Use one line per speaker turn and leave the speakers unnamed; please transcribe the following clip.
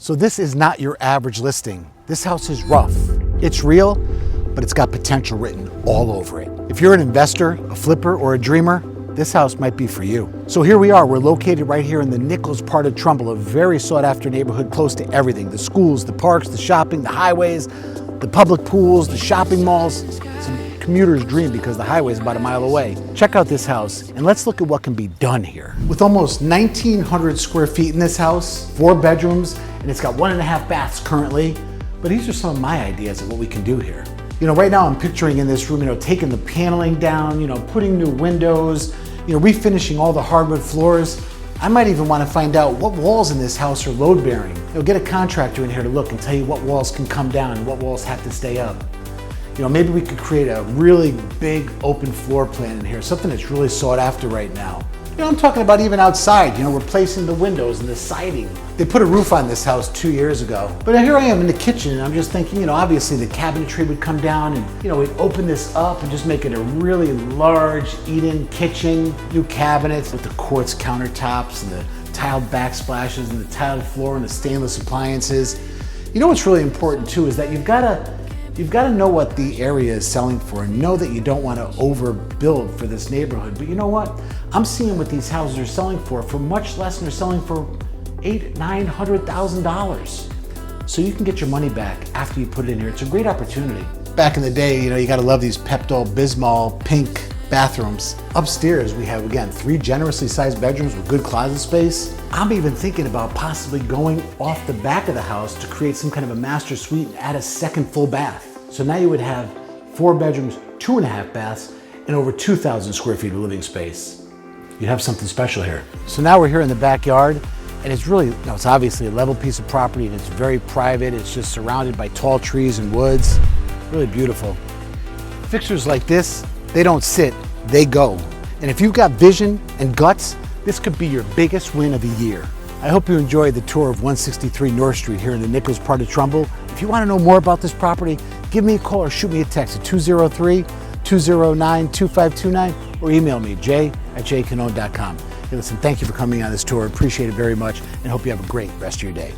So this is not your average listing. This house is rough. It's real, but it's got potential written all over it. If you're an investor, a flipper, or a dreamer, this house might be for you. So here we are. We're located right here in the Nichols part of Trumbull, a very sought after neighborhood close to everything. The schools, the parks, the shopping, the highways, the public pools, the shopping malls. It's a commuter's dream because the highway is about a mile away. Check out this house and let's look at what can be done here. With almost 1,900 square feet in this house, 4 bedrooms, and it's got 1.5 baths currently. But these are some of my ideas of what we can do here. Right now I'm picturing in this room, taking the paneling down, putting new windows, refinishing all the hardwood floors. I might even want to find out what walls in this house are load bearing. Get a contractor in here to look and tell you what walls can come down and what walls have to stay up. Maybe we could create a really big open floor plan in here, something that's really sought after right now. I'm talking about even outside, replacing the windows and the siding. They put a roof on this house 2 years ago. But here I am in the kitchen and I'm just thinking, obviously the cabinetry would come down and, we'd open this up and just make it a really large eat-in kitchen, new cabinets with the quartz countertops and the tiled backsplashes and the tiled floor and the stainless appliances. What's really important too is that you've got to know what the area is selling for and know that you don't want to overbuild for this neighborhood. But you know what? I'm seeing what these houses are selling for much less than they're selling for $800,000-$900,000. So you can get your money back after you put it in here. It's a great opportunity. Back in the day, you got to love these Pepto-Bismol pink bathrooms. Upstairs, we have, again, 3 generously sized bedrooms with good closet space. I'm even thinking about possibly going off the back of the house to create some kind of a master suite and add a second full bath. So now you would have 4 bedrooms, 2.5 baths, and over 2,000 square feet of living space. You'd have something special here. So now we're here in the backyard, and it's really, it's obviously a level piece of property, and it's very private. It's just surrounded by tall trees and woods. Really beautiful. Fixtures like this, they don't sit, they go. And if you've got vision and guts, this could be your biggest win of the year. I hope you enjoyed the tour of 163 North Street here in the Nichols part of Trumbull. If you want to know more about this property, give me a call or shoot me a text at 203-209-2529 or email me, jay@jaycannone.com. Hey, listen, thank you for coming on this tour. Appreciate it very much and hope you have a great rest of your day.